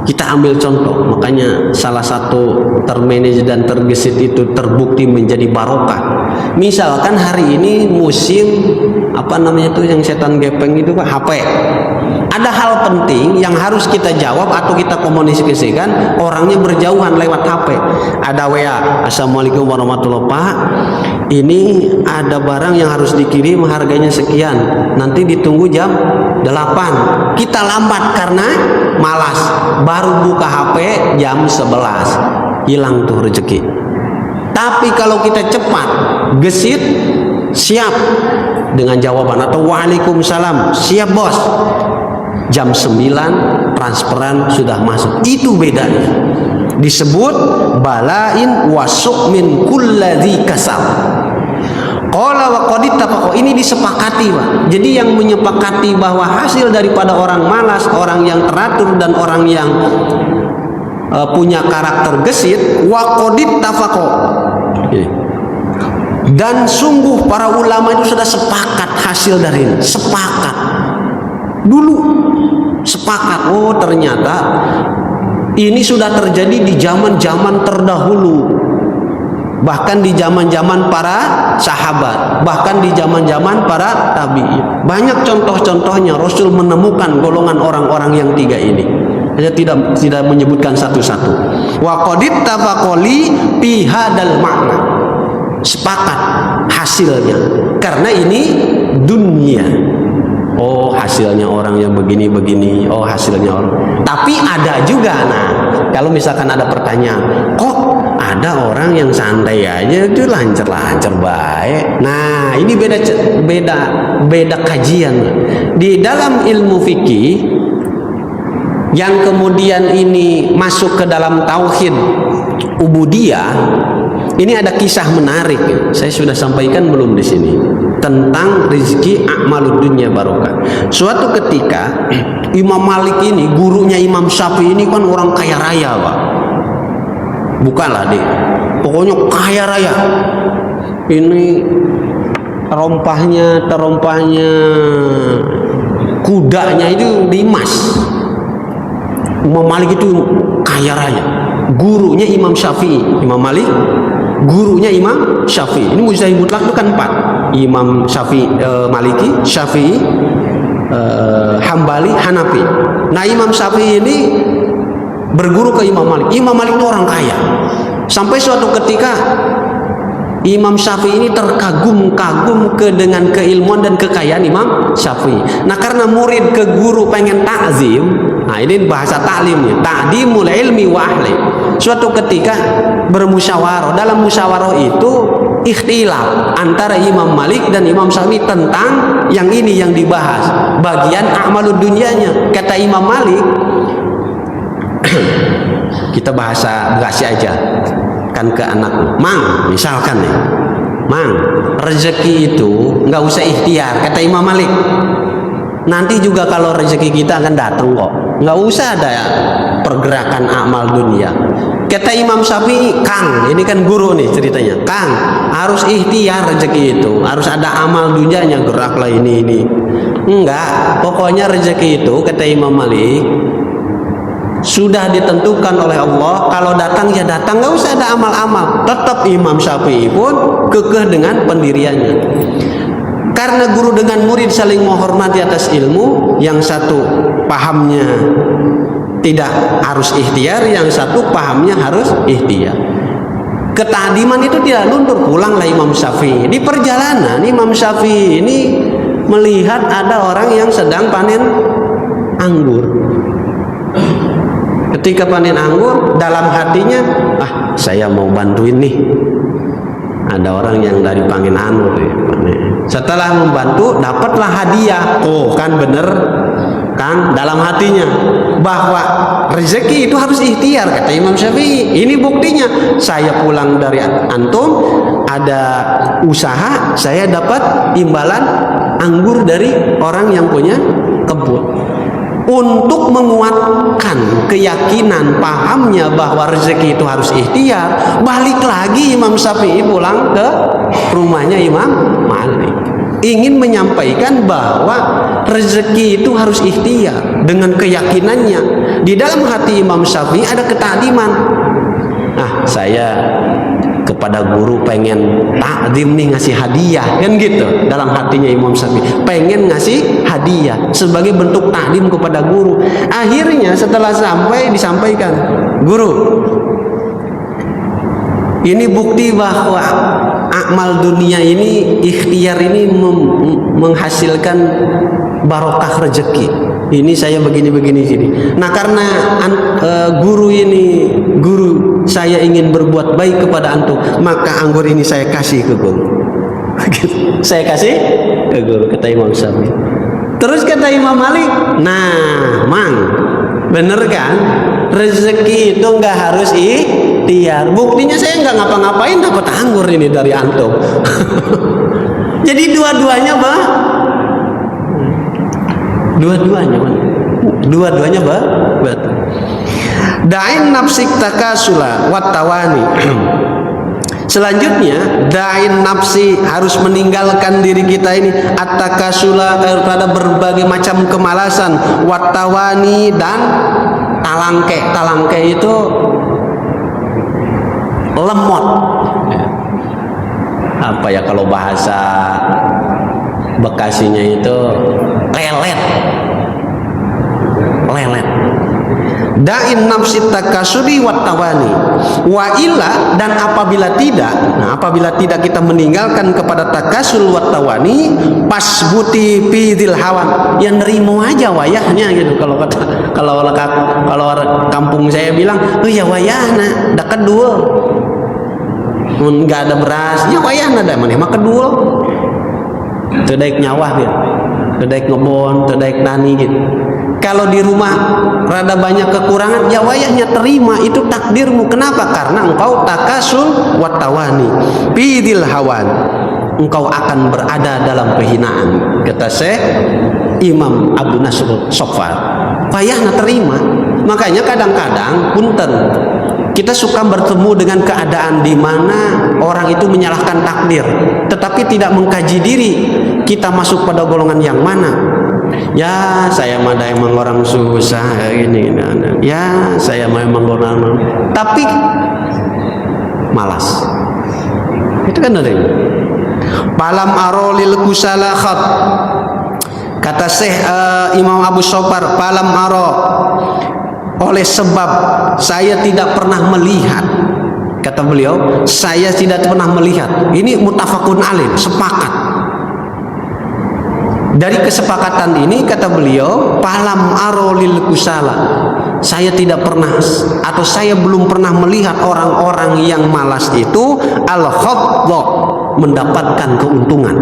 Kita ambil contoh, makanya salah satu termanage dan tergesit itu terbukti menjadi barokah. Misalkan hari ini musim yang setan gepeng itu Pak, HP. Ada hal penting yang harus kita jawab atau kita komunikasikan, orangnya berjauhan lewat HP. Ada WA, Assalamualaikum warahmatullahi wabarakatuh, Pak, ini ada barang yang harus dikirim, harganya sekian, nanti ditunggu jam 8. Kita lambat karena malas, baru buka HP jam 11, hilang tuh rezeki. Tapi kalau kita cepat, gesit, siap dengan jawaban atau waalaikumsalam, siap bos, jam 9 transferan sudah masuk. Itu bedanya, disebut balain wasuk min kulladzi kasal. Qala wa qad ittafaqa, ini disepakati, Pak. Jadi yang menyepakati bahwa hasil daripada orang malas, orang yang teratur dan orang yang punya karakter gesit, wa qad ittafaqa. Dan sungguh para ulama itu sudah sepakat hasil dari ini, sepakat. Dulu sepakat, oh ternyata ini sudah terjadi di zaman-zaman terdahulu, bahkan di zaman-zaman para sahabat, bahkan di zaman-zaman para tabi'in. Banyak contoh-contohnya Rasul menemukan golongan orang-orang yang 3 ini. Saya tidak menyebutkan satu-satu. Wa qad ittafaqali fi hadzal makna, sepakat hasilnya, karena ini dunia. Oh hasilnya orang yang begini-begini, oh hasilnya orang. Tapi ada juga, nah kalau misalkan ada pertanyaan, kok ada orang yang santai aja itu lancar-lancar baik. Nah ini beda kajian. Di dalam ilmu fikih yang kemudian ini masuk ke dalam tauhid ubudiyah, ini ada kisah menarik. Saya sudah sampaikan belum di sini tentang rezeki a'malud dunya barokah. Suatu ketika Imam Malik ini, gurunya Imam Syafi'i ini kan orang kaya raya, Pak. Bukanlah deh, pokoknya kaya raya. Ini terompahnya kudanya itu di emas. Imam Malik itu kaya raya. Gurunya Imam Syafi'i, Imam Malik, gurunya Imam Syafi'i. Ini mujtahid mutlak itu kan 4. Imam Syafi'i, Maliki, Syafi'i, Hambali, Hanafi. Nah, Imam Syafi'i ini berguru ke Imam Malik. Imam Malik itu orang kaya. Sampai suatu ketika Imam Syafi'i ini terkagum-kagum dengan keilmuan dan kekayaan Imam Syafi'i. Nah, karena murid ke guru pengen takzim, nah ini bahasa taklimnya, ta'dimul ilmi wa ahli. Suatu ketika bermusyawarah. Dalam musyawarah itu ikhtilaf antara Imam Malik dan Imam Syafi'i tentang yang ini yang dibahas, bagian amalud dunyanya. Kata Imam Malik, kita bahasa Bekasi aja, kan ke anak, Mang, misalkan nih, Mang, rezeki itu nggak usah ikhtiar, kata Imam Malik. Nanti juga kalau rezeki kita akan datang kok, nggak usah ada pergerakan amal dunia. Kata Imam Syafi'i, Kang, ini kan guru nih ceritanya, Kang, harus ikhtiar rezeki itu, harus ada amal dunianya, geraklah ini. Enggak, pokoknya rezeki itu kata Imam Malik sudah ditentukan oleh Allah, kalau datang ya datang, nggak usah ada amal-amal. Tetap Imam Syafi'i pun kekeh dengan pendiriannya. Karena guru dengan murid saling menghormati atas ilmu, yang satu pahamnya tidak harus ikhtiar, yang satu pahamnya harus ikhtiar. Ketadiman itu tidak luntur. Pulanglah Imam Syafi'i. Di perjalanan Imam Syafi'i ini melihat ada orang yang sedang panen anggur. Ketika panen anggur, dalam hatinya, saya mau bantuin nih. Ada orang yang dari panen anggur ya. Setelah membantu, dapatlah hadiah. Oh, kan bener kan, dalam hatinya bahwa rezeki itu harus ikhtiar, kata Imam Syafi'i. Ini buktinya, saya pulang dari antum, ada usaha, saya dapat imbalan anggur dari orang yang punya kebun. Untuk menguatkan keyakinan pahamnya bahwa rezeki itu harus ikhtiar, balik lagi Imam Syafi'i pulang ke rumahnya Imam Malik, ingin menyampaikan bahwa rezeki itu harus ikhtiar dengan keyakinannya. Di dalam hati Imam Syafi'i ada ketakdiman. Saya kepada guru pengen takdim nih, ngasih hadiah, kan gitu. Dalam hatinya Imam Syafi'i pengen ngasih hadiah sebagai bentuk takdim kepada guru. Akhirnya setelah sampai disampaikan, guru, ini bukti bahwa amal dunia ini, ikhtiar ini menghasilkan barokah rezeki. Ini saya begini sini. Nah, karena guru saya ingin berbuat baik kepada antum, maka anggur ini saya kasih ke guru. Saya kasih ke guru, kata Imam Syafi'i. Terus kata Imam Malik, nah, Mang, bener kan? Rezeki itu nggak harus ikhtiar. Buktinya saya nggak ngapa-ngapain dapat anggur ini dari antum. Jadi dua-duanya betul. Da'in nafsik takasula wattawani. Selanjutnya, da'in nafsi, harus meninggalkan diri kita ini at-takasula, pada berbagai macam kemalasan, wattawani, dan talangke. Talangke itu lemot. Apa ya kalau bahasa Bekasinya itu lelet. Da'in nafsi takasuri wattawani wa illa, dan apabila tidak kita meninggalkan kepada takasul wattawani, pasbuti fidil hawan, yang nerimo aja wayahnya gitu. Kalau kampung saya bilang, ya wayahna da kedul, nggak ada beras, ya wayahna da maneh mah kedul, teu daek nyawah gitu, teu daek ngebon, teu daek tani gitu. Kalau di rumah rada banyak kekurangan, ya wayahnya terima, itu takdirmu. Kenapa? Karena engkau takasul wattawani bidil hawan, engkau akan berada dalam kehinaan. Kata Syekh Imam Abdul Nasr Sofar, wayahnya terima. Makanya kadang-kadang punten, kita suka bertemu dengan keadaan di mana orang itu menyalahkan takdir, tetapi tidak mengkaji diri kita masuk pada golongan yang mana. Ya, saya mah emang orang susah ini. Ya, saya mah emang orang, tapi malas. Itu kan ada. Palam arolil kusala khat. Kata Syekh Imam Abu Sopar, falam aro, oleh sebab saya tidak pernah melihat. Kata beliau, saya tidak pernah melihat. Ini muttafaqun alaih, sepakat. Dari kesepakatan ini kata beliau, falam aro lil kusala, saya tidak pernah atau saya belum pernah melihat orang-orang yang malas itu al-khadda, mendapatkan keuntungan.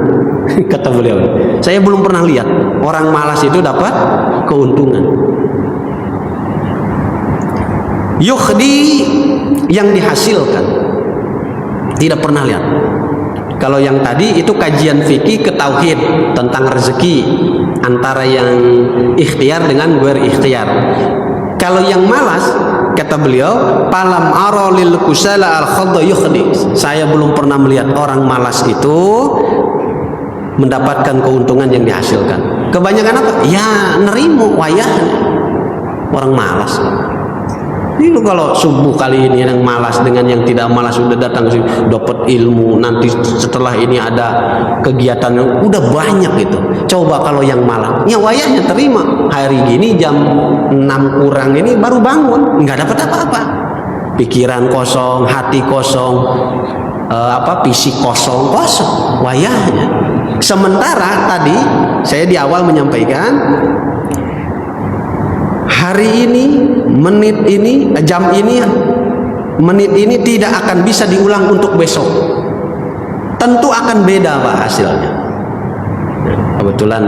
Kata beliau, saya belum pernah lihat orang malas itu dapat keuntungan. Yukhdi, yang dihasilkan, tidak pernah lihat. Kalau yang tadi itu kajian fikih ke tauhid tentang rezeki antara yang ikhtiar dengan ghair ikhtiar. Kalau yang malas, kata beliau, palam ara lil kusala al khadda yukhdi, saya belum pernah melihat orang malas itu mendapatkan keuntungan yang dihasilkan. Kebanyakan apa? Ya nerimo wayahnya orang malas. Itu kalau subuh kali ini yang malas dengan yang tidak malas sudah datang sih dapat ilmu, nanti setelah ini ada kegiatan yang udah banyak gitu. Coba kalau yang malas, ya wayahnya terima. Hari gini jam 6 kurang ini baru bangun, nggak dapat apa-apa. Pikiran kosong, hati kosong, fisik kosong wayahnya. Sementara tadi saya di awal menyampaikan, hari ini, menit ini, jam ini, menit ini tidak akan bisa diulang untuk besok. Tentu akan beda Pak hasilnya. Kebetulan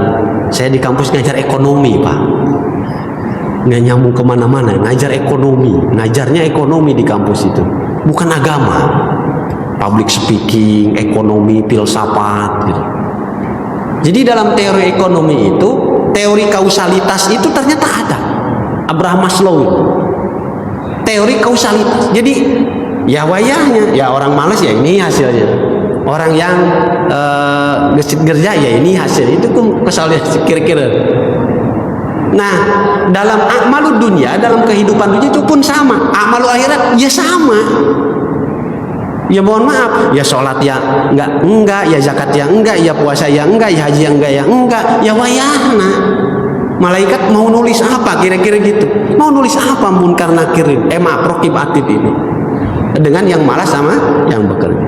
saya di kampus ngajar ekonomi Pak, nggak nyambung kemana-mana, ngajar ekonomi, ngajarnya ekonomi di kampus itu, bukan agama. Public speaking, ekonomi, filsafat gitu. Jadi dalam teori ekonomi itu, teori kausalitas itu ternyata ada. Abraham Maslow, teori kausalitas. Jadi ya wayahnya, ya orang malas ya ini hasilnya, orang yang kerja ya ini hasil. Itu kesalahan kira-kira. Nah dalam akmalud dunia, dalam kehidupan dunia itu pun sama. Akmalul akhirat ya sama. Ya mohon maaf, ya sholat ya enggak, ya zakat ya enggak, ya puasa ya enggak, ya haji ya enggak, ya wayahna. Malaikat mau nulis apa kira-kira gitu, mau nulis apa munkar nakirin, raqib atid ini, dengan yang malas sama yang bekerja.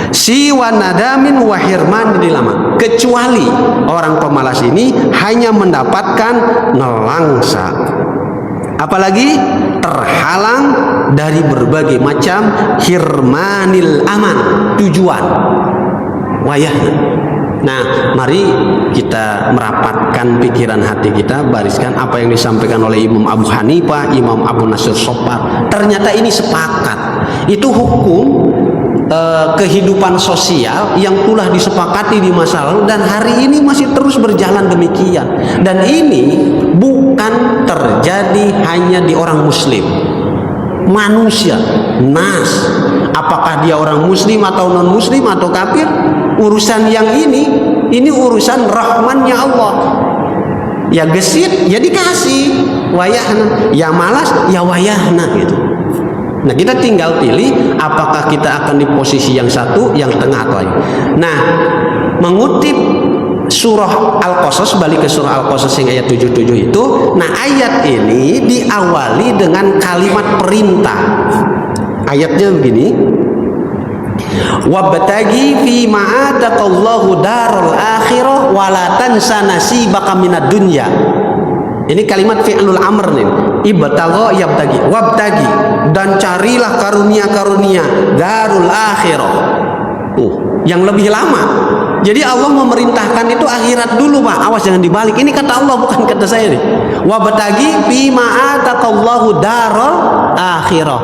Siwa nadamin wa hirman dilama, kecuali orang pemalas ini hanya mendapatkan nelangsa, apalagi terhalang dari berbagai macam hirmanil aman, tujuan wayahnya. Nah, mari kita merapatkan pikiran hati kita, bariskan apa yang disampaikan oleh Imam Abu Hanifah, Imam Abu Nasir Sopar. Ternyata ini sepakat. Itu hukum kehidupan sosial yang telah disepakati di masa lalu dan hari ini masih terus berjalan demikian. Dan ini bukan terjadi hanya di orang muslim. Manusia, nas, apakah dia orang muslim atau non muslim atau kafir, urusan yang ini urusan rahmannya Allah. Ya gesit ya dikasih wayahna, ya malas ya wayahna gitu. Nah kita tinggal pilih apakah kita akan di posisi yang satu, yang tengah atau lain. Nah mengutip surah Al-Qasas, balik ke surah Al-Qasas yang ayat 77 itu. Nah ayat ini diawali dengan kalimat perintah. Ayatnya begini, wabtagi fi ma'atakallahu darul akhirah wala tansa nasibaka minad dunya. Ini kalimat fi'lul amr nih. Ibtagha yabtagi, wabtagi, dan carilah karunia-karunia darul akhirah. Yang lebih lama. Jadi Allah memerintahkan itu akhirat dulu Pak. Awas jangan dibalik. Ini kata Allah bukan kata saya nih. Wabtagi fi ma'atakallahu darul akhirah.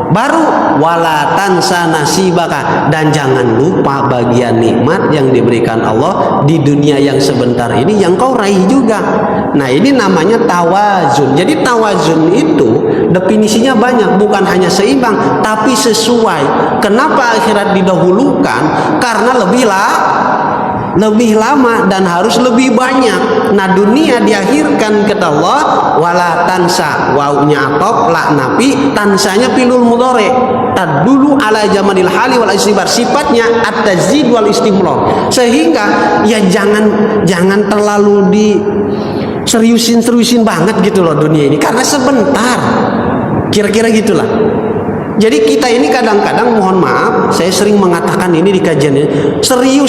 Baru wala tansa nasibaka, dan jangan lupa bagian nikmat yang diberikan Allah di dunia yang sebentar ini yang kau raih juga. Nah ini namanya tawazun. Jadi tawazun itu definisinya banyak, bukan hanya seimbang tapi sesuai. Kenapa akhirat didahulukan? Karena lebih lama dan harus lebih banyak. Nah, dunia diakhirkan kata Allah, wala tansa, wawunya atop, la nafi, tansanya pilul mudhari, tadulu ala jamanil hali wal istibar, sifatnya at-tazid wal istimrar. Sehingga ya jangan terlalu di seriusin banget gitu loh dunia ini, karena sebentar. Kira-kira gitulah. Jadi kita ini kadang-kadang, mohon maaf, saya sering mengatakan ini di kajian ini,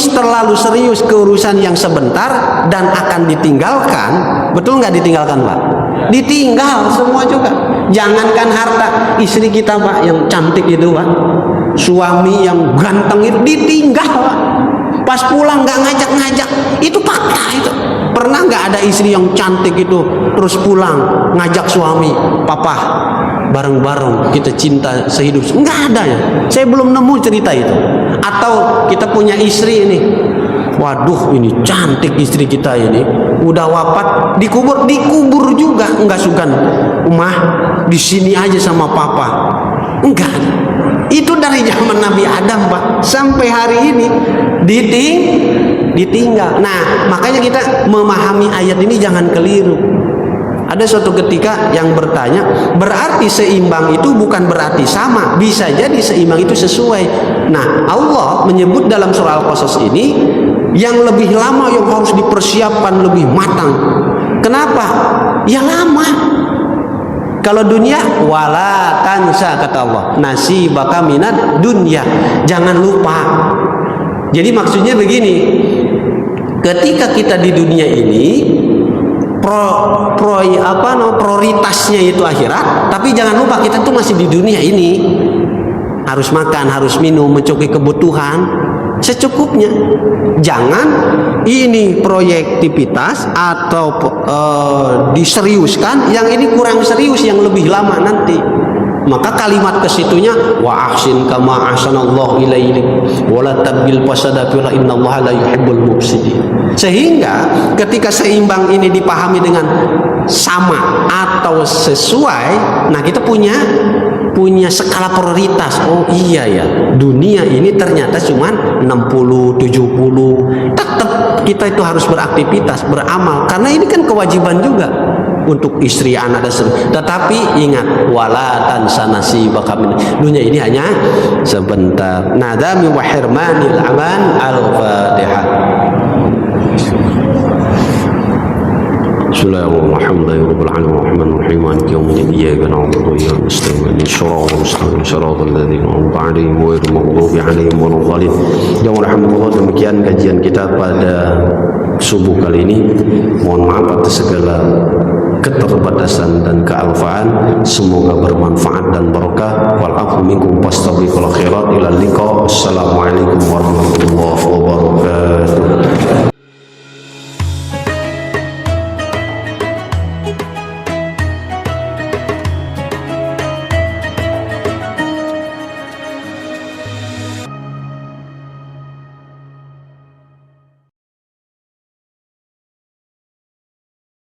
terlalu serius ke urusan yang sebentar dan akan ditinggalkan. Betul nggak ditinggalkan, Pak? Ditinggal semua juga. Jangankan harta, istri kita, Pak, yang cantik itu, Pak, suami yang ganteng itu ditinggal, Pak. Pas pulang nggak ngajak-ngajak, itu fakta itu. Pernah nggak ada istri yang cantik itu terus pulang ngajak suami, papa bareng-bareng kita cinta sehidup? Nggak ada ya. Saya belum nemu cerita itu. Atau kita punya istri ini, waduh ini cantik istri kita ini, udah wafat dikubur juga nggak sukan, Umah di sini aja sama papa. Enggak. Itu dari zaman Nabi Adam, Pak, sampai hari ini ditinggal. Nah, makanya kita memahami ayat ini jangan keliru. Ada suatu ketika yang bertanya, berarti seimbang itu bukan berarti sama, bisa jadi seimbang itu sesuai. Nah, Allah menyebut dalam surah Al-Qasas ini yang lebih lama, yang harus dipersiapkan lebih matang. Kenapa? Ya lama. Kalau dunia, wala tansa kata Allah, nasibaka minad dunya, jangan lupa. Jadi maksudnya begini, ketika kita di dunia ini prioritasnya itu akhirat, tapi jangan lupa kita tuh masih di dunia ini, harus makan, harus minum, mencukupi kebutuhan secukupnya. Jangan ini proyektivitas atau diseriuskan, yang ini kurang serius, yang lebih lama nanti. Maka kalimat kesitunya wa ahsin kama ahsanallahu ilaiik wa la tabghil fasada fil innallaha la yuhibbul mufsidin. Sehingga ketika seimbang ini dipahami dengan sama atau sesuai, nah kita punya skala prioritas. Oh iya ya, dunia ini ternyata cuma 60 70. Tetap kita itu harus beraktivitas, beramal, karena ini kan kewajiban juga untuk istri, anak dan sebagainya. Tetapi ingat, wala tansa nasibaka min dunia, ini hanya sebentar. Nadami wa hirmanil aman. Al-Fatihah. Bismillahirrahmanirrahim. Maliki yaumiddin. Iyyaka na'budu wa iyyaka nasta'in. Shiratal ladzina an'amta 'alaihim ghairil maghdubi 'alaihim waladdallin. Yang rahmatullah, demikian kajian kita pada subuh kali ini. Mohon maaf atas segala keterbatasan dan kealfaan. Semoga bermanfaat dan barokah. Wal afu minkum fastabiqul khairat. Ila liqa. Assalamualaikum warahmatullahi wabarakatuh.